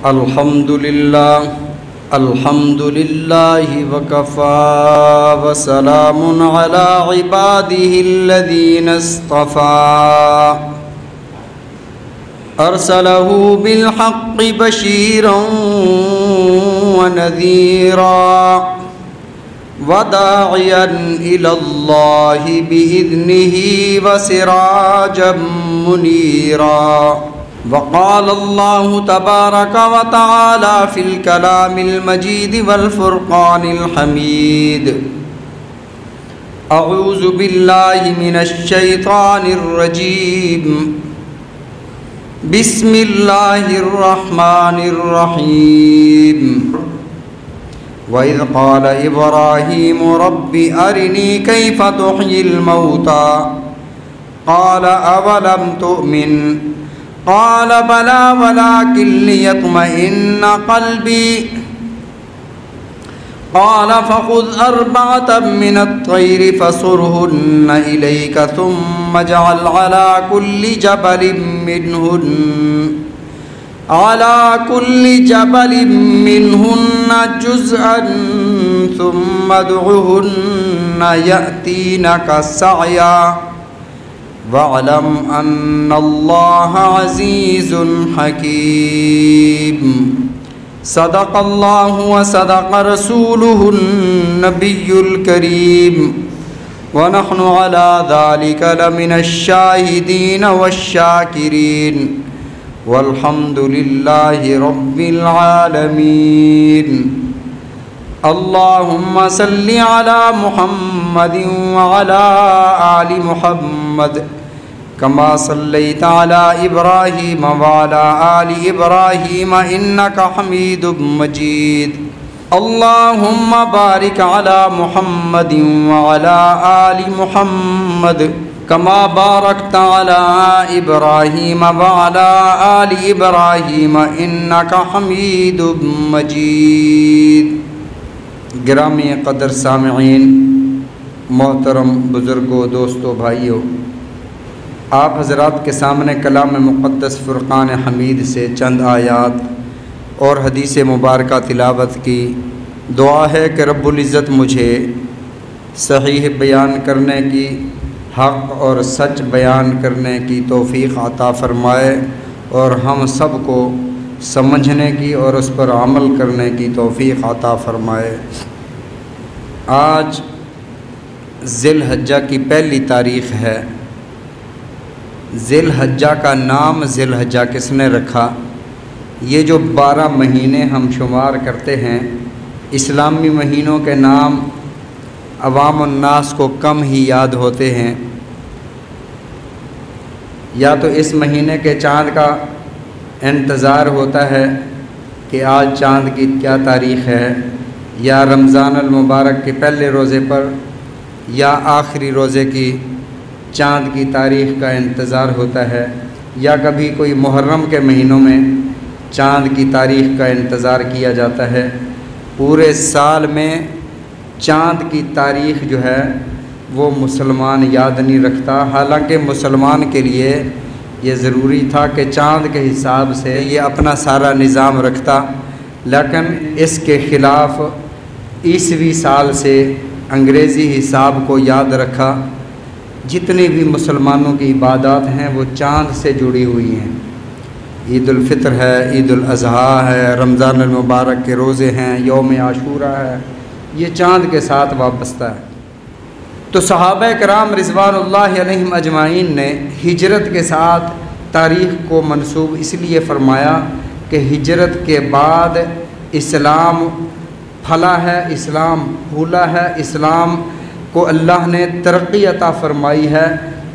الحمد لله وكفى وسلام على عباده الذين اصطفى أرسله بالحق بشيرا ونذيرا وداعيا إلى الله بإذنه وسراجا منيرا. وقال الله تبارك وتعالى في الكلام المجيد والفرقان الحميد: أعوذ بالله من الشيطان الرجيم. بسم الله الرحمن الرحيم. وإذ قال إبراهيم رب أرني كيف تحيي الموتى قال أولم تؤمن قال بلى ولكن ليطمئن قلبي قال فخذ أربعة من الطير فصرهن إليك ثم اجعل على كل جبل منهن جزءا ثم ادعهن يأتينك سعيا واعلم ان اللہ عزیز حکیم. صدق اللہ وصدق رسولہ النبی الکریم ونحن على ذلك لمن الشاہدین والشاکرین والحمد للہ رب العالمین. اللہم صلی علی محمد وعلی آل محمد کما صلیت علی ابراہیم وعلی آل ابراہیم انک حمید مجید. اللہم بارک علی محمد وعلی آل محمد کما بارکت علی ابراہیم وعلی آل ابراہیم انک حمید مجید. گرامی قدر سامعین، محترم بزرگوں، دوستوں، بھائیوں، آپ حضرات کے سامنے کلام مقدس فرقان حمید سے چند آیات اور حدیث مبارکہ تلاوت کی. دعا ہے کہ رب العزت مجھے صحیح بیان کرنے کی، حق اور سچ بیان کرنے کی توفیق عطا فرمائے اور ہم سب کو سمجھنے کی اور اس پر عمل کرنے کی توفیق عطا فرمائے. آج ذی الحجہ کی پہلی تاریخ ہے. ذی الحجہ کا نام ذی الحجہ کس نے رکھا؟ یہ جو 12 مہینے ہم شمار کرتے ہیں، اسلامی مہینوں کے نام عوام الناس کو کم ہی یاد ہوتے ہیں. یا تو اس مہینے کے چاند کا انتظار ہوتا ہے کہ آج چاند کی کیا تاریخ ہے، یا رمضان المبارک کے پہلے روزے پر یا آخری روزے کی چاند کی تاریخ کا انتظار ہوتا ہے، یا کبھی کوئی محرم کے مہینوں میں چاند کی تاریخ کا انتظار کیا جاتا ہے. پورے سال میں چاند کی تاریخ جو ہے وہ مسلمان یاد نہیں رکھتا. حالانکہ مسلمان کے لیے یہ ضروری تھا کہ چاند کے حساب سے یہ اپنا سارا نظام رکھتا، لیکن اس کے خلاف عیسوی سال سے انگریزی حساب کو یاد رکھا. جتنی بھی مسلمانوں کی عبادات ہیں وہ چاند سے جڑی ہوئی ہیں. عید الفطر ہے، عید الاضحیٰ ہے، رمضان المبارک کے روزے ہیں، یوم عاشوراء ہے، یہ چاند کے ساتھ وابستہ ہے. تو صحابہ کرام رضوان اللہ علیہم اجمعین نے ہجرت کے ساتھ تاریخ کو منسوب اس لیے فرمایا کہ ہجرت کے بعد اسلام پھلا ہے، اسلام پھولا ہے، اسلام کو اللہ نے ترقی عطا فرمائی ہے.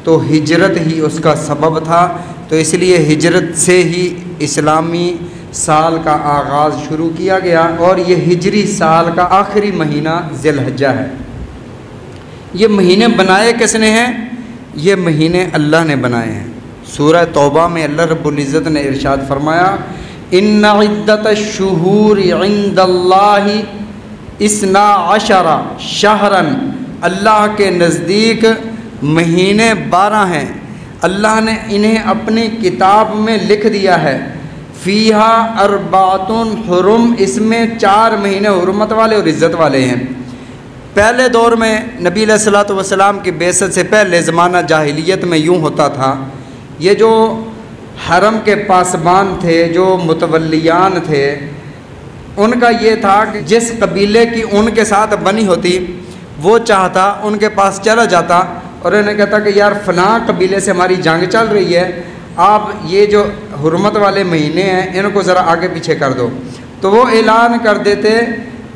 تو ہجرت ہی اس کا سبب تھا. تو اس لیے ہجرت سے ہی اسلامی سال کا آغاز شروع کیا گیا، اور یہ ہجری سال کا آخری مہینہ ذی الحجہ ہے. یہ مہینے بنائے کس نے ہیں؟ یہ مہینے اللہ نے بنائے ہیں. سورہ توبہ میں اللہ رب العزت نے ارشاد فرمایا: ان عدت الشہور عند اللہ 12 شہرا. اللہ کے نزدیک مہینے 12 ہیں. اللہ نے انہیں اپنی کتاب میں لکھ دیا ہے. فیہا اربعۃ حرم، اس میں 4 مہینے حرمت والے اور عزت والے ہیں۔ پہلے دور میں نبی علیہ الصلوۃ والسلام کی بعثت سے پہلے زمانہ جاہلیت میں یوں ہوتا تھا، یہ جو حرم کے پاسبان تھے، جو متولیان تھے، ان کا یہ تھا کہ جس قبیلے کی ان کے ساتھ بنی ہوتی وہ چاہتا ان کے پاس چلا جاتا اور انہیں کہتا کہ یار فلاں قبیلے سے ہماری جنگ چل رہی ہے، آپ یہ جو حرمت والے مہینے ہیں ان کو ذرا آگے پیچھے کر دو۔ تو وہ اعلان کر دیتے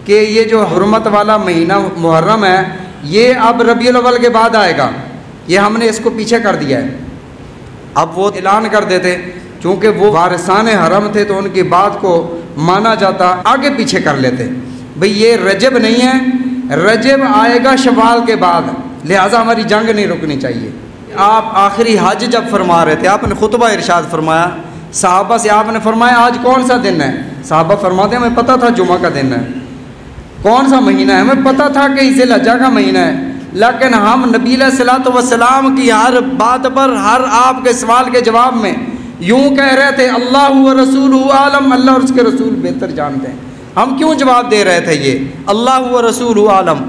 کہ یہ جو حرمت والا مہینہ محرم ہے یہ اب ربیع الاول کے بعد آئے گا، یہ ہم نے اس کو پیچھے کر دیا ہے۔ اب وہ اعلان کر دیتے، چونکہ وہ وارثان حرم تھے تو ان کی بات کو مانا جاتا، آگے پیچھے کر لیتے، بھئی یہ رجب نہیں ہے، رجب آئے گا شوال کے بعد، لہٰذا ہماری جنگ نہیں رکنی چاہیے۔ آپ آخری حج جب فرما رہے تھے، آپ نے خطبہ ارشاد فرمایا، صحابہ سے آپ نے فرمایا آج کون سا دن ہے؟ صحابہ فرماتے ہیں ہمیں پتہ تھا جمعہ کا دن ہے۔ کون سا مہینہ ہے؟ ہمیں پتہ تھا کہ ذی الحجہ کا مہینہ ہے، لیکن ہم نبی علیہ الصلوۃ والسلام کی ہر بات پر، ہر آپ کے سوال کے جواب میں یوں کہہ رہے تھے اللہ و رسولہ عالم، اللہ اور اس کے رسول بہتر جانتے ہیں۔ ہم کیوں جواب دے رہے تھے یہ اللہ و رسولہ عالم؟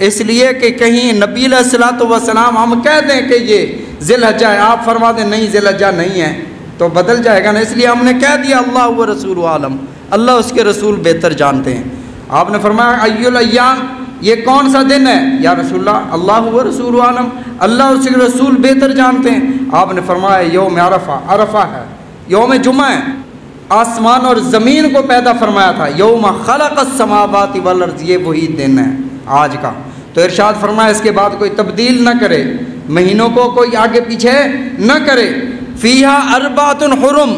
اس لیے کہ کہیں نبی علیہ الصلوۃ والسلام ہم کہہ دیں کہ یہ ذی الحجہ ہے، آپ فرما دیں نہیں ذی الحجہ نہیں ہے تو بدل جائے گا نا، اس لیے ہم نے کہہ دیا اللہ و رسولہ عالم، اللہ اس کے رسول بہتر جانتے ہیں۔ آپ نے فرمایا ای الایام، یہ کون سا دن ہے یا رسول اللہ و رسول عالم، اللہ اور اس کے رسول بہتر جانتے ہیں۔ آپ نے فرمایا یوم عرفہ، عرفہ ہے، یوم جمعہ ہے، آسمان اور زمین کو پیدا فرمایا تھا، یوم خلق السماوات والارض، یہ وہی دن ہے آج کا۔ تو ارشاد فرمایا اس کے بعد کوئی تبدیل نہ کرے، مہینوں کو کوئی آگے پیچھے نہ کرے۔ فیہا اربعۃ حرم،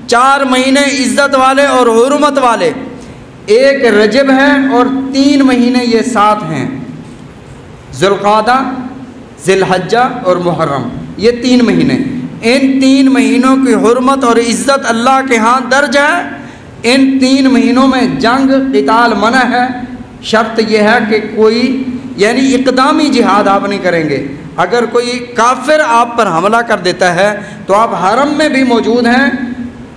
4 مہینے عزت والے اور حرمت والے، ایک رجب ہے اور 3 مہینے یہ ساتھ ہیں، ذوالقعدہ، ذی الحجہ اور محرم، یہ 3 مہینے۔ ان 3 مہینوں کی حرمت اور عزت اللہ کے ہاں درج ہے۔ ان 3 مہینوں میں جنگ قتال منع ہے، شرط یہ ہے کہ کوئی یعنی اقدامی جہاد آپ نہیں کریں گے۔ اگر کوئی کافر آپ پر حملہ کر دیتا ہے تو آپ حرم میں بھی موجود ہیں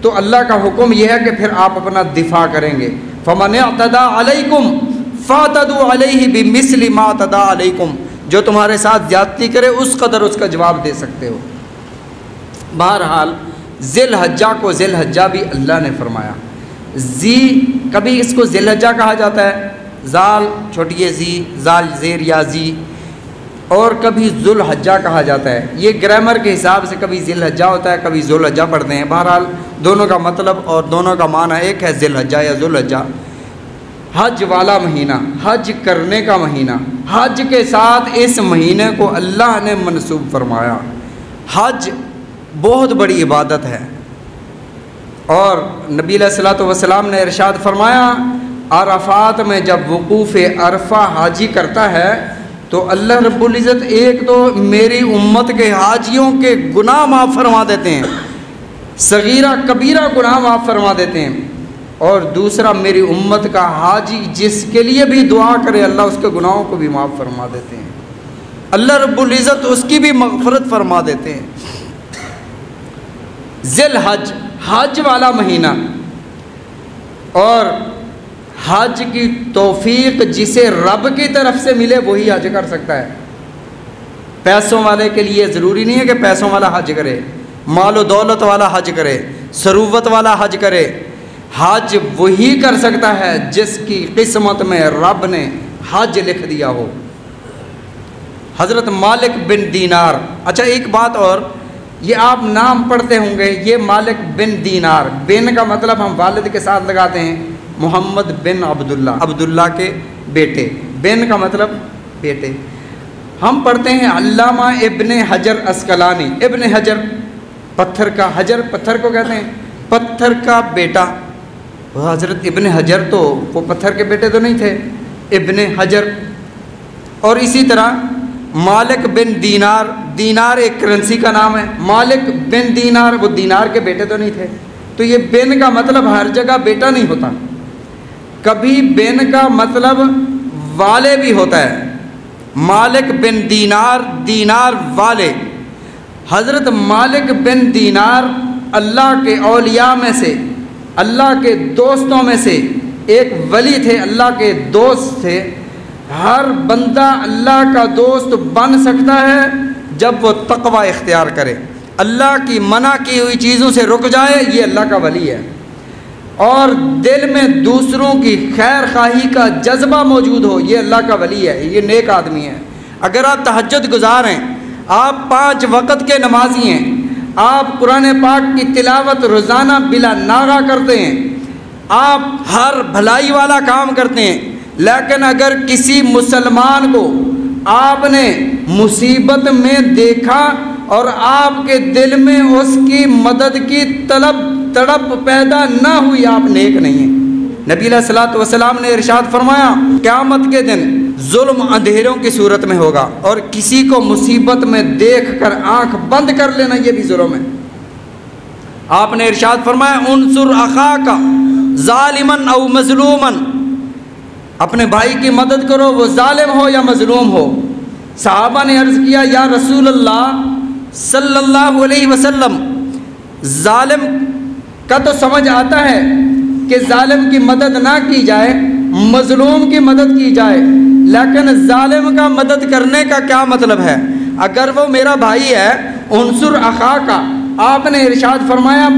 تو اللہ کا حکم یہ ہے کہ پھر آپ اپنا دفاع کریں گے۔ فَمَنِ اعْتَدَىٰ عَلَيْكُمْ فَاعْتَدُوا عَلَيْهِ بِمِثْلِ مَا اعْتَدَىٰ عَلَيْكُمْ، جو تمہارے ساتھ زیادتی کرے اس قدر اس کا جواب دے سکتے ہو۔ بہرحال ذی الحجہ کو ذی الحجہ بھی اللہ نے فرمایا، کبھی اس کو ذی الحجہ کہا جاتا ہے، زال چھوٹی زی، زال زیر یا زی، اور کبھی ذو الحجہ کہا جاتا ہے۔ یہ گرامر کے حساب سے کبھی ذی الحجہ ہوتا ہے، کبھی ذو الحجہ پڑھتے ہیں، بہرحال دونوں کا مطلب اور دونوں کا معنی ایک ہے، ذی الحجہ یا ذو الحجہ۔ حج والا مہینہ، حج کرنے کا مہینہ، حج کے ساتھ اس مہینے کو اللہ نے منسوب فرمایا۔ حج بہت بڑی عبادت ہے، اور نبی علیہ الصلوۃ والسلام نے ارشاد فرمایا عرفات میں جب وقوف عرفہ حاجی کرتا ہے تو اللہ رب العزت ایک تو میری امت کے حاجیوں کے گناہ معاف فرما دیتے ہیں، صغیرہ کبیرہ گناہ معاف فرما دیتے ہیں، اور دوسرا میری امت کا حاجی جس کے لیے بھی دعا کرے اللہ اس کے گناہوں کو بھی معاف فرما دیتے ہیں، اللہ رب العزت اس کی بھی مغفرت فرما دیتے ہیں۔ ذی الحج، حج والا مہینہ، اور حج کی توفیق جسے رب کی طرف سے ملے وہی حج کر سکتا ہے۔ پیسوں والے کے لیے ضروری نہیں ہے کہ پیسوں والا حج کرے، مال و دولت والا حج کرے، ثروت والا حج کرے، حج وہی کر سکتا ہے جس کی قسمت میں رب نے حج لکھ دیا ہو۔ حضرت مالک بن دینار، اچھا ایک بات اور، یہ آپ نام پڑھتے ہوں گے، یہ مالک بن دینار، بن کا مطلب ہم والد کے ساتھ لگاتے ہیں، محمد بن عبداللہ، عبداللہ کے بیٹے، بن کا مطلب بیٹے۔ ہم پڑھتے ہیں علامہ ابن حجر اسقلانی، ابن حجر پتھر کا، حجر پتھر کو کہتے ہیں، پتھر کا بیٹا، حضرت ابن حجر تو وہ پتھر کے بیٹے تو نہیں تھے، ابن حجر۔ اور اسی طرح مالک بن دینار، دینار ایک کرنسی کا نام ہے، مالک بن دینار وہ دینار کے بیٹے تو نہیں تھے۔ تو یہ بن کا مطلب ہر جگہ بیٹا نہیں ہوتا، کبھی بن کا مطلب والے بھی ہوتا ہے، مالک بن دینار، دینار والے۔ حضرت مالک بن دینار اللہ کے اولیاء میں سے اللہ کے دوستوں میں سے ایک ولی تھے، اللہ کے دوست تھے۔ ہر بندہ اللہ کا دوست بن سکتا ہے جب وہ تقوی اختیار کرے، اللہ کی منع کی ہوئی چیزوں سے رک جائے، یہ اللہ کا ولی ہے۔ اور دل میں دوسروں کی خیر خواہی کا جذبہ موجود ہو، یہ اللہ کا ولی ہے، یہ نیک آدمی ہے۔ اگر آپ تہجد گزار ہیں، آپ 5 وقت کے نمازی ہیں، آپ قرآن پاک کی تلاوت روزانہ بلا ناغہ کرتے ہیں، آپ ہر بھلائی والا کام کرتے ہیں، لیکن اگر کسی مسلمان کو آپ نے مصیبت میں دیکھا اور آپ کے دل میں اس کی مدد کی تڑپ پیدا نہ ہوئی، آپ نیک نہیں ہیں۔ نبی علیہ الصلوۃ والسلام نے ارشاد فرمایا قیامت کے دن ظلم اندھیروں کی صورت میں ہوگا، اور کسی کو مصیبت میں دیکھ کر آنکھ بند کر لینا یہ بھی ظلم ہے۔ آپ نے ارشاد فرمایا انصر اخاک ظالما او مظلوما، اپنے بھائی کی مدد کرو وہ ظالم ہو یا مظلوم ہو۔ صحابہ نے عرض کیا یا رسول اللہ صلی اللہ علیہ وسلم، ظالم کا تو سمجھ آتا ہے کہ ظالم کی مدد نہ کی جائے، مظلوم کی مدد کی جائے، لیکن ظالم کا مدد کرنے کا کیا مطلب ہے؟ اگر وہ میرا بھائی ہے، انصر اخاک، آپ نے ارشاد فرمایا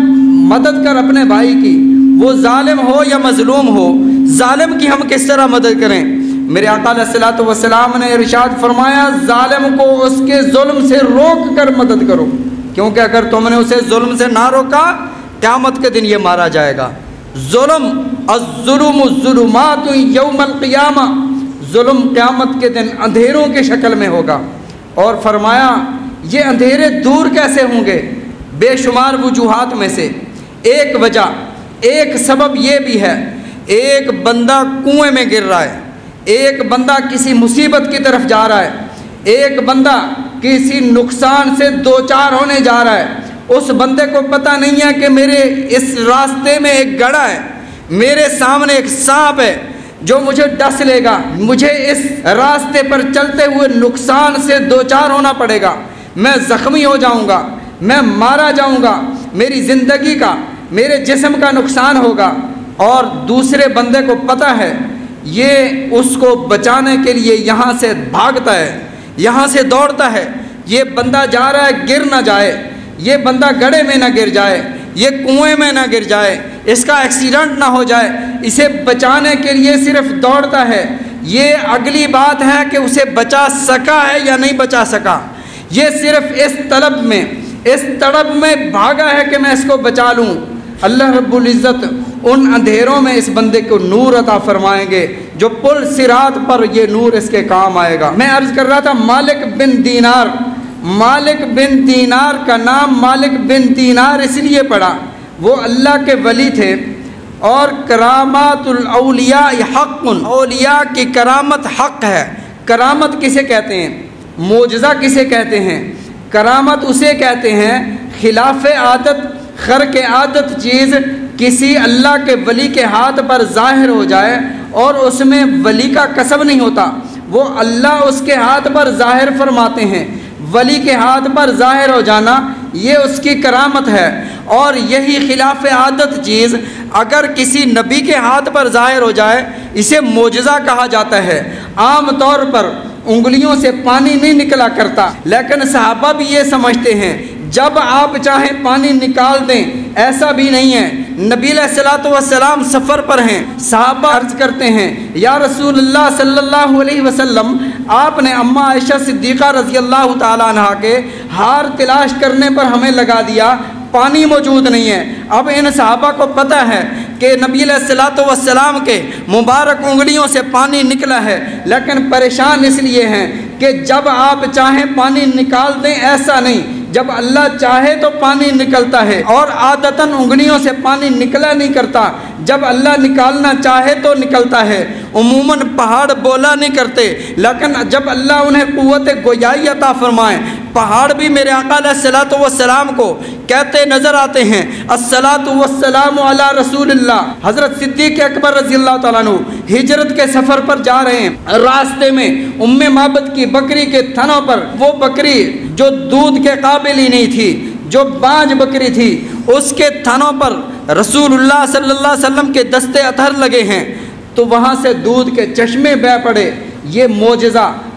مدد کر اپنے بھائی کی، وہ ظالم ہو یا مظلوم ہو۔ ظالم کی ہم کس طرح مدد کریں؟ میرے آقا علیہ الصلوۃ والسلام نے ارشاد فرمایا ظالم کو اس کے ظلم سے روک کر مدد کرو، کیونکہ اگر تم نے اسے ظلم سے نہ روکا، قیامت کے دن یہ مارا جائے گا۔ ظلم الظلم الظلمات یوم القیامہ، ظلم قیامت کے دن اندھیروں کی شکل میں ہوگا۔ اور فرمایا یہ اندھیرے دور کیسے ہوں گے؟ بے شمار وجوہات میں سے ایک وجہ، ایک سبب یہ بھی ہے، ایک بندہ کنویں میں گر رہا ہے، ایک بندہ کسی مصیبت کی طرف جا رہا ہے، ایک بندہ کسی نقصان سے دوچار ہونے جا رہا ہے۔ اس بندے کو پتہ نہیں ہے کہ میرے اس راستے میں ایک گڑھا ہے، میرے سامنے ایک سانپ ہے جو مجھے ڈس لے گا، مجھے اس راستے پر چلتے ہوئے نقصان سے دوچار ہونا پڑے گا، میں زخمی ہو جاؤں گا، میں مارا جاؤں گا، میری زندگی کا، میرے جسم کا نقصان ہوگا۔ اور دوسرے بندے کو پتہ ہے یہ اس کو بچانے کے لیے یہاں سے بھاگتا ہے، یہاں سے دوڑتا ہے، یہ بندہ جا رہا ہے گر نہ جائے، یہ بندہ گڑھے میں نہ گر جائے، یہ کنویں میں نہ گر جائے، اس کا ایکسیڈنٹ نہ ہو جائے، اسے بچانے کے لیے صرف دوڑتا ہے۔ یہ اگلی بات ہے کہ اسے بچا سکا ہے یا نہیں بچا سکا، یہ صرف اس طلب میں، اس تڑپ میں بھاگا ہے کہ میں اس کو بچا لوں۔ اللہ رب العزت ان اندھیروں میں اس بندے کو نور عطا فرمائیں گے جو پل صراط پر یہ نور اس کے کام آئے گا۔ میں عرض کر رہا تھا مالک بن دینار، مالک بن دینار کا نام مالک بن دینار اس لیے پڑا، وہ اللہ کے ولی تھے، اور کرامات الاولیاء حق، اولیاء کی کرامت حق ہے۔ کرامت کسے کہتے ہیں؟ معجزہ کسے کہتے ہیں؟ کرامت اسے کہتے ہیں خلاف عادت، خرق عادت چیز کسی اللہ کے ولی کے ہاتھ پر ظاہر ہو جائے اور اس میں ولی کا کسب نہیں ہوتا، وہ اللہ اس کے ہاتھ پر ظاہر فرماتے ہیں۔ ولی کے ہاتھ پر ظاہر ہو جانا یہ اس کی کرامت ہے، اور یہی خلاف عادت چیز اگر کسی نبی کے ہاتھ پر ظاہر ہو جائے اسے معجزہ کہا جاتا ہے۔ عام طور پر انگلیوں سے پانی نہیں نکلا کرتا، لیکن صحابہ بھی یہ سمجھتے ہیں جب آپ چاہیں پانی نکال دیں، ایسا بھی نہیں ہے۔ نبی علیہ الصلوۃ والسلام سفر پر ہیں، صحابہ عرض کرتے ہیں یا رسول اللہ صلی اللہ علیہ وسلم، آپ نے اماں عائشہ صدیقہ رضی اللہ تعالیٰ عنہ کے ہار تلاش کرنے پر ہمیں لگا دیا، پانی موجود نہیں ہے۔ اب ان صحابہ کو پتہ ہے کہ نبی علیہ الصلوۃ والسلام کے مبارک انگلیوں سے پانی نکلا ہے، لیکن پریشان اس لیے ہیں کہ جب آپ چاہیں پانی نکال دیں، ایسا نہیں، جب اللہ چاہے تو پانی نکلتا ہے، اور عادتاً انگلیوں سے پانی نکلا نہیں کرتا، جب اللہ نکالنا چاہے تو نکلتا ہے۔ عموماً پہاڑ بولا نہیں کرتے، لیکن جب اللہ انہیں قوت گویائی عطا فرمائے، پہاڑ بھی میرے آقا علیہ الصلوۃ والسلام کو کہتے نظر آتے ہیں الصلاۃ والسلام علی رسول اللہ۔ حضرت صدیق اکبر رضی اللہ تعالیٰ عنہ ہجرت کے سفر پر جا رہے ہیں، راستے میں ام معبد کی بکری کے تھنوں پر، وہ بکری جو دودھ کے قابل ہی نہیں تھی، جو بانج بکری تھی، اس کے تھنوں پر رسول اللہ صلی اللہ علیہ وسلم کے دستے اطہر لگے ہیں، تو وہاں سے دودھ کے چشمے بہہ پڑے۔ یہ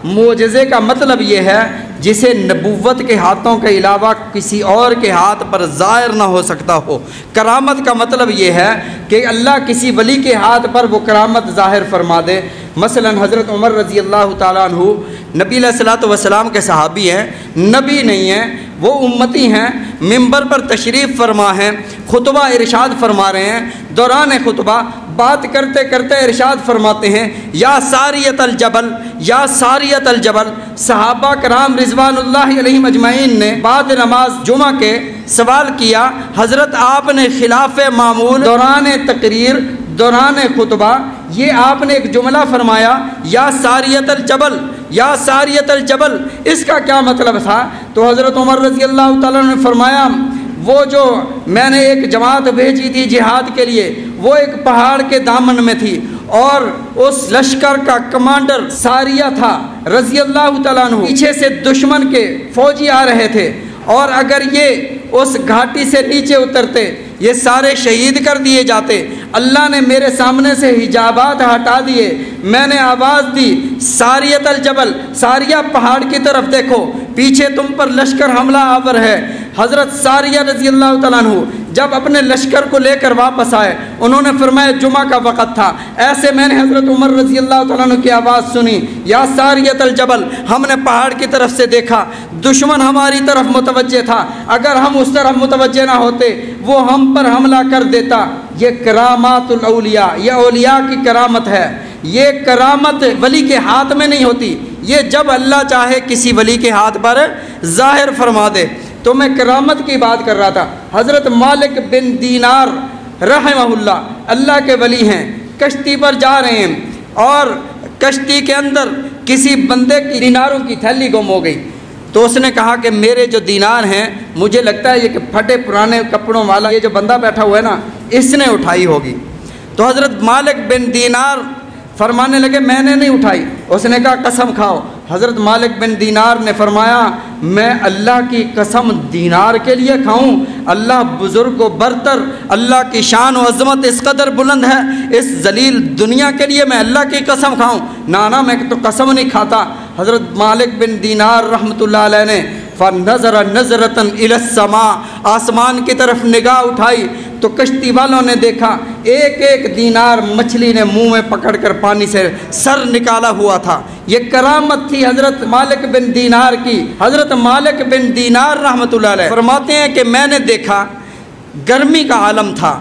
معجزے کا مطلب یہ ہے جسے نبوت کے ہاتھوں کے علاوہ کسی اور کے ہاتھ پر ظاہر نہ ہو سکتا ہو۔ کرامت کا مطلب یہ ہے کہ اللہ کسی ولی کے ہاتھ پر وہ کرامت ظاہر فرما دے۔ مثلا حضرت عمر رضی اللہ تعالیٰ عنہ نبی علیہ الصلوۃ والسلام کے صحابی ہیں، نبی نہیں ہیں، وہ امتی ہیں، منبر پر تشریف فرما ہیں، خطبہ ارشاد فرما رہے ہیں، دوران خطبہ بات کرتے کرتے ارشاد فرماتے ہیں، یا ساریت الجبل، یا ساریت الجبل۔ صحابہ کرام رضوان اللہ علیہم اجمعین نے بعد نماز جمعہ کے سوال کیا، حضرت آپ نے خلاف معمول دوران تقریر، دوران خطبہ یہ آپ نے ایک جملہ فرمایا، یا ساریت الجبل، یا ساریت الجبل، اس کا کیا مطلب تھا؟ تو حضرت عمر رضی اللہ تعالیٰ نے فرمایا، وہ جو میں نے ایک جماعت بھیجی تھی جہاد کے لیے، وہ ایک پہاڑ کے دامن میں تھی، اور اس لشکر کا کمانڈر ساریہ تھا رضی اللہ تعالیٰ عنہ۔ پیچھے سے دشمن کے فوجی آ رہے تھے، اور اگر یہ اس گھاٹی سے نیچے اترتے، یہ سارے شہید کر دیے جاتے۔ اللہ نے میرے سامنے سے حجابات ہٹا دیے، میں نے آواز دی، ساریت الجبل، ساریہ پہاڑ کی طرف دیکھو، پیچھے تم پر لشکر حملہ آور ہے۔ حضرت ساریہ رضی اللہ تعالیٰ عنہ جب اپنے لشکر کو لے کر واپس آئے، انہوں نے فرمایا جمعہ کا وقت تھا، ایسے میں نے حضرت عمر رضی اللہ تعالیٰ عنہ کی آواز سنی، یا ساریت الجبل، ہم نے پہاڑ کی طرف سے دیکھا، دشمن ہماری طرف متوجہ تھا، اگر ہم اس طرف متوجہ نہ ہوتے وہ ہم پر حملہ کر دیتا۔ یہ کرامات الاولیاء، یہ اولیاء کی کرامت ہے۔ یہ کرامت ولی کے ہاتھ میں نہیں ہوتی، یہ جب اللہ چاہے کسی ولی کے ہاتھ پر ظاہر فرما دے۔ تو میں کرامت کی بات کر رہا تھا۔ حضرت مالک بن دینار رحمہ اللہ کے ولی ہیں، کشتی پر جا رہے ہیں، اور کشتی کے اندر کسی بندے کی دیناروں کی تھیلی گم ہو گئی۔ تو اس نے کہا کہ میرے جو دینار ہیں، مجھے لگتا ہے یہ کہ پھٹے پرانے کپڑوں والا یہ جو بندہ بیٹھا ہوا ہے نا، اس نے اٹھائی ہوگی۔ تو حضرت مالک بن دینار فرمانے لگے میں نے نہیں اٹھائی۔ اس نے کہا قسم کھاؤ۔ حضرت مالک بن دینار نے فرمایا میں اللہ کی قسم دینار کے لیے کھاؤں؟ اللہ بزرگ و برتر، اللہ کی شان و عظمت اس قدر بلند ہے، اس ذلیل دنیا کے لیے میں اللہ کی قسم کھاؤں؟ نانا میں تو قسم نہیں کھاتا۔ حضرت مالک بن دینار رحمۃ اللہ علیہ نے فنظر نظرۃ الی السماء، آسمان کی طرف نگاہ اٹھائی تو کشتی والوں نے دیکھا ایک ایک دینار مچھلی نے منہ میں پکڑ کر پانی سے سر نکالا ہوا تھا۔ یہ کرامت تھی حضرت مالک بن دینار کی۔ حضرت مالک بن دینار رحمۃ اللہ علیہ فرماتے ہیں کہ میں نے دیکھا گرمی کا عالم تھا،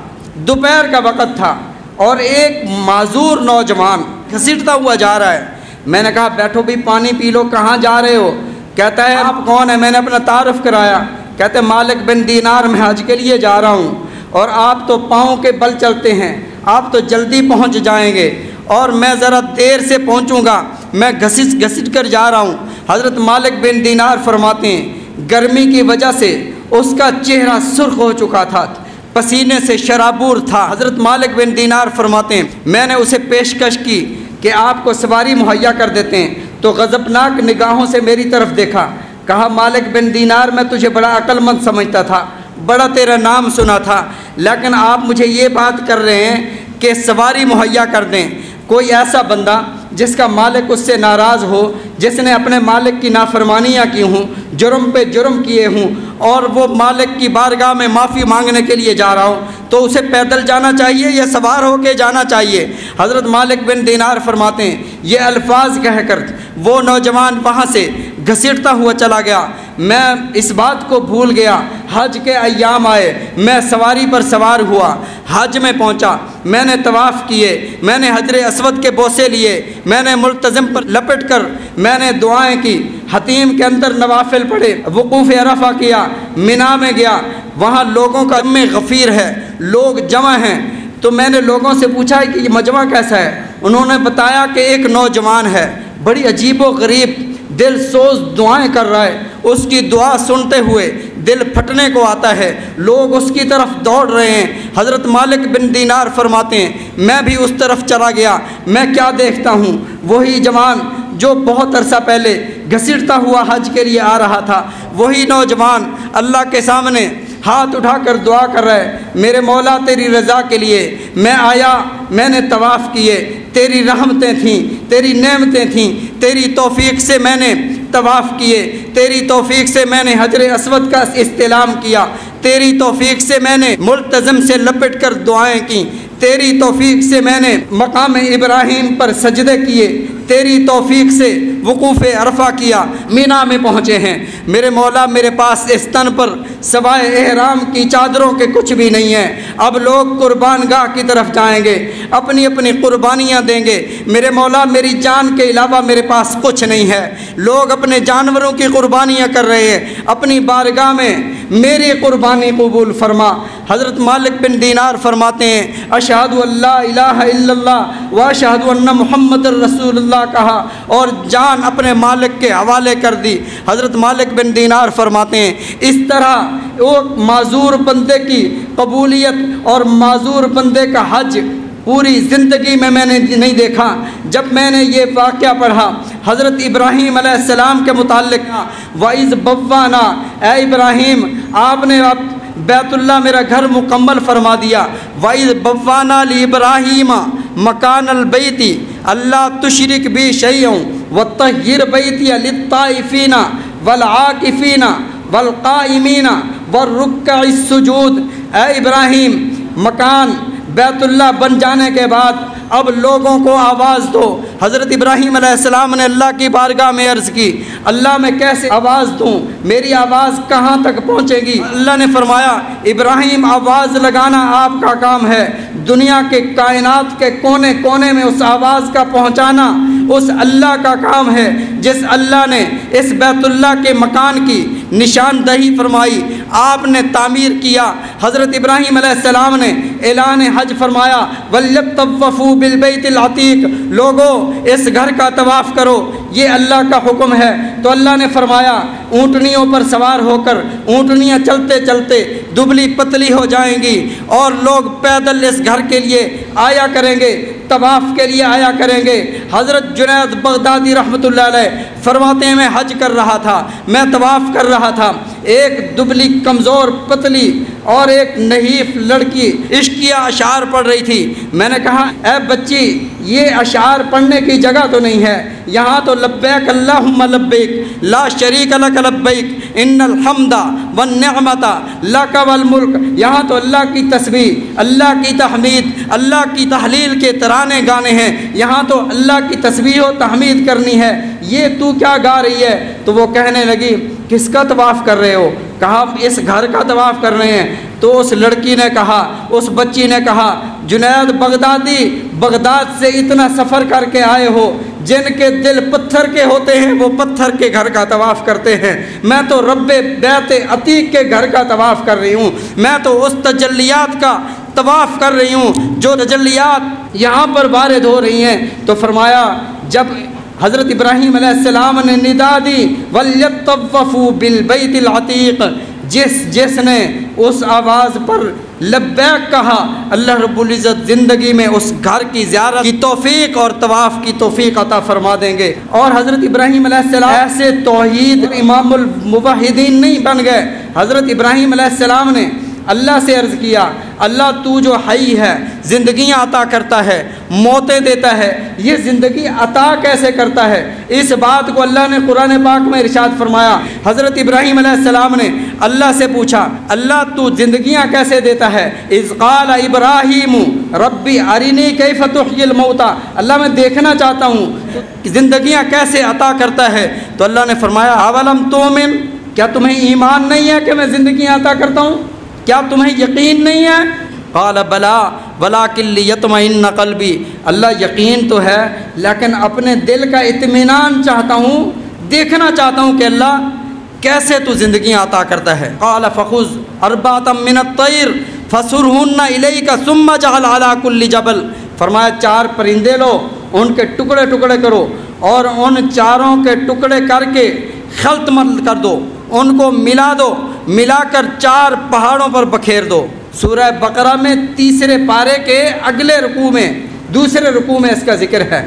دوپہر کا وقت تھا، اور ایک معذور نوجوان گھسیٹتا ہوا جا رہا ہے۔ میں نے کہا بیٹھو بھی پانی پی لو، کہاں جا رہے ہو؟ کہتا ہے آپ کون ہیں؟ میں نے اپنا تعارف کرایا۔ کہتے مالک بن دینار میں حج کے لیے جا رہا ہوں، اور آپ تو پاؤں کے بل چلتے ہیں، آپ تو جلدی پہنچ جائیں گے، اور میں ذرا دیر سے پہنچوں گا، میں گھسٹ کر جا رہا ہوں۔ حضرت مالک بن دینار فرماتے ہیں گرمی کی وجہ سے اس کا چہرہ سرخ ہو چکا تھا، پسینے سے شرابور تھا۔ حضرت مالک بن دینار فرماتے ہیں میں نے اسے پیشکش کی کہ آپ کو سواری مہیا کر دیتے ہیں، تو غضبناک نگاہوں سے میری طرف دیکھا، کہا مالک بن دینار میں تجھے بڑا عقل مند سمجھتا تھا، بڑا تیرا نام سنا تھا، لیکن آپ مجھے یہ بات کر رہے ہیں کہ سواری مہیا کر دیں۔ کوئی ایسا بندہ جس کا مالک اس سے ناراض ہو، جس نے اپنے مالک کی نافرمانیاں کی ہوں، جرم پہ جرم کیے ہوں، اور وہ مالک کی بارگاہ میں معافی مانگنے کے لیے جا رہا ہوں، تو اسے پیدل جانا چاہیے یا سوار ہو کے جانا چاہیے؟ حضرت مالک بن دینار فرماتے ہیں یہ الفاظ کہہ کر وہ نوجوان وہاں سے گھسیٹتا ہوا چلا گیا۔ میں اس بات کو بھول گیا، حج کے ایام آئے، میں سواری پر سوار ہوا، حج میں پہنچا، میں نے طواف کیے، میں نے حجر اسود کے بوسے لیے، میں نے ملتزم پر لپٹ کر میں نے دعائیں کی، حتیم کے اندر نوافل پڑھے، وقوف عرفہ کیا، مینا میں گیا، وہاں لوگوں کا جمع غفیر ہے، لوگ جمع ہیں۔ تو میں نے لوگوں سے پوچھا کہ یہ مجمع کیسا ہے؟ انہوں نے بتایا کہ ایک نوجوان ہے، بڑی عجیب و غریب دل سوز دعائیں کر رہا ہے، اس کی دعا سنتے ہوئے دل پھٹنے کو آتا ہے، لوگ اس کی طرف دوڑ رہے ہیں۔ حضرت مالک بن دینار فرماتے ہیں میں بھی اس طرف چلا گیا، میں کیا دیکھتا ہوں، وہی جوان جو بہت عرصہ پہلے گھسیٹتا ہوا حج کے لیے آ رہا تھا، وہی نوجوان اللہ کے سامنے ہاتھ اٹھا کر دعا کر رہا ہے، میرے مولا تیری رضا کے لیے میں آیا، میں نے طواف کیے، تیری رحمتیں تھیں، تیری نعمتیں تھیں، تیری توفیق سے میں نے طواف کیے، تیری توفیق سے میں نے حجر اسود کا استلام کیا، تیری توفیق سے میں نے ملتزم سے لپٹ کر دعائیں کیں، تیری توفیق سے میں نے مقام ابراہیم پر سجدے کیے، تیری توفیق سے وقوف عرفہ کیا، مینا میں پہنچے ہیں۔ میرے مولا میرے پاس اس تن پر سوائے احرام کی چادروں کے کچھ بھی نہیں ہے، اب لوگ قربان گاہ کی طرف جائیں گے، اپنی اپنی قربانیاں دیں گے، میرے مولا میری جان کے علاوہ میرے پاس کچھ نہیں ہے، لوگ اپنے جانوروں کی قربانیاں کر رہے ہیں، اپنی بارگاہ میں میری قربانی قبول فرما۔ حضرت مالک بن دینار فرماتے ہیں اشہد ان لا الہ الا اللہ و اشہد ان محمد رسول اللہ کہا اور جان اپنے مالک کے حوالے کر دی۔ حضرت مالک بن دینار فرماتے ہیں اس طرح وہ معذور بندے کی قبولیت اور معذور بندے کا حج پوری زندگی میں نے نہیں دیکھا۔ جب میں نے یہ واقعہ پڑھا حضرت ابراہیم علیہ السلام کے متعلق، وَإِذْ بَوَّأْنَا، اے ابراہیم آپ نے بیت اللہ میرا گھر مکمل فرما دیا۔ وَإِذْ بَوَّأْنَا لِإِبْرَاهِيمَ مَكَانَ الْبَيْتِ أَلَّا تُشْرِكْ بِي شَيْئًا وَطَهِّرْ بَيْتِيَ لِلطَّائِفِينَ وَالْعَاكِفِينَ وَالْقَائِمِينَ وَالرُّكَّعِ السُّجُودِ۔ اے ابراہیم مکان بیت اللہ بن جانے کے بعد اب لوگوں کو آواز دو۔ حضرت ابراہیم علیہ السلام نے اللہ کی بارگاہ میں عرض کی اللہ میں کیسے آواز دوں، میری آواز کہاں تک پہنچے گی؟ اللہ نے فرمایا ابراہیم آواز لگانا آپ کا کام ہے، دنیا کے کائنات کے کونے کونے میں اس آواز کا پہنچانا اس اللہ کا کام ہے جس اللہ نے اس بیت اللہ کے مکان کی نشاندہی فرمائی، آپ نے تعمیر کیا۔ حضرت ابراہیم علیہ السلام نے اعلان حج فرمایا وَلْيَطَّوَّفُوا بِالْبَيْتِ الْعَتِيقِ، لوگوں اس گھر کا طواف کرو، یہ اللہ کا حکم ہے۔ تو اللہ نے فرمایا اونٹنیوں پر سوار ہو کر اونٹنیاں چلتے چلتے دبلی پتلی ہو جائیں گی اور لوگ پیدل اس گھر کے لیے آیا کریں گے، طواف کے لیے آیا کریں گے۔ حضرت جنید بغدادی رحمۃ اللہ علیہ فرماتے ہیں میں حج کر رہا تھا، میں طواف کر رہا تھا، ایک دبلی کمزور پتلی اور ایک نحیف لڑکی عشقیہ اشعار پڑھ رہی تھی۔ میں نے کہا اے بچی یہ اشعار پڑھنے کی جگہ تو نہیں ہے، یہاں تو لبیک اللہم لبیک لا شریک لک لبیک ان الحمد والنعمت لک والملک، یہاں تو اللہ کی تسبیح، اللہ کی تحمید، اللہ کی تحلیل کے ترانے گانے ہیں، یہاں تو اللہ کی تسبیح و تحمید کرنی ہے، یہ تو کیا گا رہی ہے؟ تو وہ کہنے لگی کس کا طواف کر رہے ہو؟ کہا اس گھر کا طواف کر رہے ہیں۔ تو اس لڑکی نے کہا، اس بچی نے کہا جنید بغدادی بغداد سے اتنا سفر کر کے آئے ہو، جن کے دل پتھر کے ہوتے ہیں وہ پتھر کے گھر کا طواف کرتے ہیں، میں تو رب بیت عتیق کے گھر کا طواف کر رہی ہوں، میں تو اس تجلیات کا طواف کر رہی ہوں جو تجلیات یہاں پر وارد ہو رہی ہیں۔ تو فرمایا جب حضرت ابراہیم علیہ السلام نے ندا دی وَلْيَطَّوَّفُوا بِالْبَيْتِ الْعَتِيقِ، جس نے اس آواز پر لبیک کہا اللہ رب العزت زندگی میں اس گھر کی زیارت کی توفیق اور طواف کی توفیق عطا فرما دیں گے۔ اور حضرت ابراہیم علیہ السلام ایسے توحید امام الموحدین نہیں بن گئے۔ حضرت ابراہیم علیہ السلام نے اللہ سے عرض کیا اللہ تو جو حی ہے، زندگیاں عطا کرتا ہے، موتیں دیتا ہے، یہ زندگی عطا کیسے کرتا ہے؟ اس بات کو اللہ نے قرآن پاک میں ارشاد فرمایا۔ حضرت ابراہیم علیہ السلام نے اللہ سے پوچھا اللہ تو زندگیاں کیسے دیتا ہے؟ اذ قال ابراہیم ربی ارنی کیف تحیی الموتى، اللہ میں دیکھنا چاہتا ہوں زندگیاں کیسے عطا کرتا ہے۔ تو اللہ نے فرمایا اولم تؤمن، کیا تمہیں ایمان نہیں ہے کہ میں زندگیاں عطا کرتا ہوں؟ کیا تمہیں یقین نہیں ہے؟ قال بلا ولکن لیطمئن قلبی، اللہ یقین تو ہے لیکن اپنے دل کا اطمینان چاہتا ہوں، دیکھنا چاہتا ہوں کہ اللہ کیسے تو زندگیاں عطا کرتا ہے۔ قال فخذ اربعۃ من الطیر فصرهن الیک ثم اجعل علی کل جبل، فرمایا 4 پرندے لو، ان کے ٹکڑے ٹکڑے کرو اور ان چاروں کے ٹکڑے کر کے خلط مل کر دو، ان کو ملا دو، ملا کر 4 پہاڑوں پر بکھیر دو۔ سورہ بقرہ میں 3 پارے کے اگلے رکوع میں 2 رکوع میں اس کا ذکر ہے۔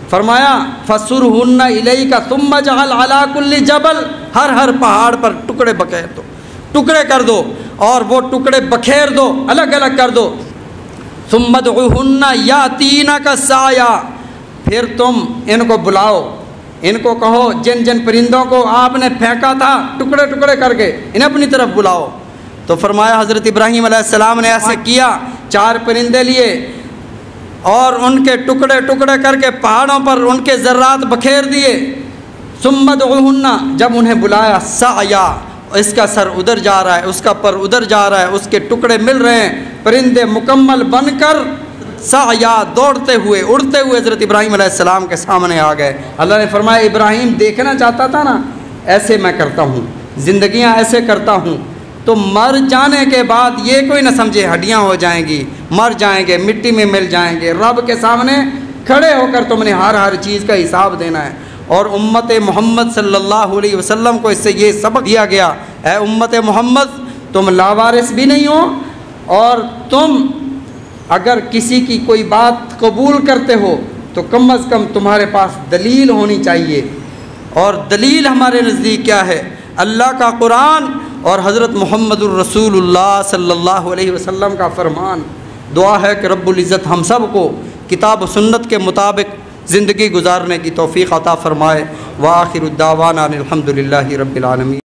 فرمایا فَصُرْهُنَّ إِلَيْكَ ثُمَّ اجْعَلْ عَلَى كُلِّ جَبَلٍ، ہر پہاڑ پر ٹکڑے بکھیر دو، ٹکڑے کر دو اور وہ ٹکڑے بکھیر دو، الگ الگ کر دو۔ ثم ادعوہن یاتینک سعیا، پھر تم ان کو بلاؤ، ان کو کہو جن جن پرندوں کو آپ نے پھینکا تھا ٹکڑے ٹکڑے کر کے، انہیں اپنی طرف بلاؤ۔ تو فرمایا حضرت ابراہیم علیہ السلام نے ایسے کیا، 4 پرندے لیے اور ان کے ٹکڑے ٹکڑے کر کے پہاڑوں پر ان کے ذرات بکھیر دیے۔ ثم ادعوہن، جب انہیں بلایا، سعیا، اس کا سر ادھر جا رہا ہے، اس کا پر ادھر جا رہا ہے، اس کے ٹکڑے مل رہے ہیں، پرندے مکمل بن کر سعیا، دوڑتے ہوئے اڑتے ہوئے حضرت ابراہیم علیہ السلام کے سامنے آ گئے۔ اللہ نے فرمایا ابراہیم دیکھنا چاہتا تھا نا، ایسے میں کرتا ہوں، زندگیاں ایسے کرتا ہوں، تو مر جانے کے بعد یہ کوئی نہ سمجھے ہڈیاں ہو جائیں گی، مر جائیں گے، مٹی میں مل جائیں گے، رب کے سامنے کھڑے ہو کر تم نے ہر چیز کا حساب دینا ہے۔ اور امت محمد صلی اللہ علیہ وسلم کو اس سے یہ سبق دیا گیا، اے امت محمد تم لاوارث بھی نہیں ہو، اور تم اگر کسی کی کوئی بات قبول کرتے ہو تو کم از کم تمہارے پاس دلیل ہونی چاہیے۔ اور دلیل ہمارے نزدیک کیا ہے؟ اللہ کا قرآن اور حضرت محمد الرسول اللہ صلی اللہ علیہ وسلم کا فرمان۔ دعا ہے کہ رب العزت ہم سب کو کتاب و سنت کے مطابق زندگی گزارنے کی توفیق عطا فرمائے۔ وآخر الدعوانا الحمد للہ رب العالمین۔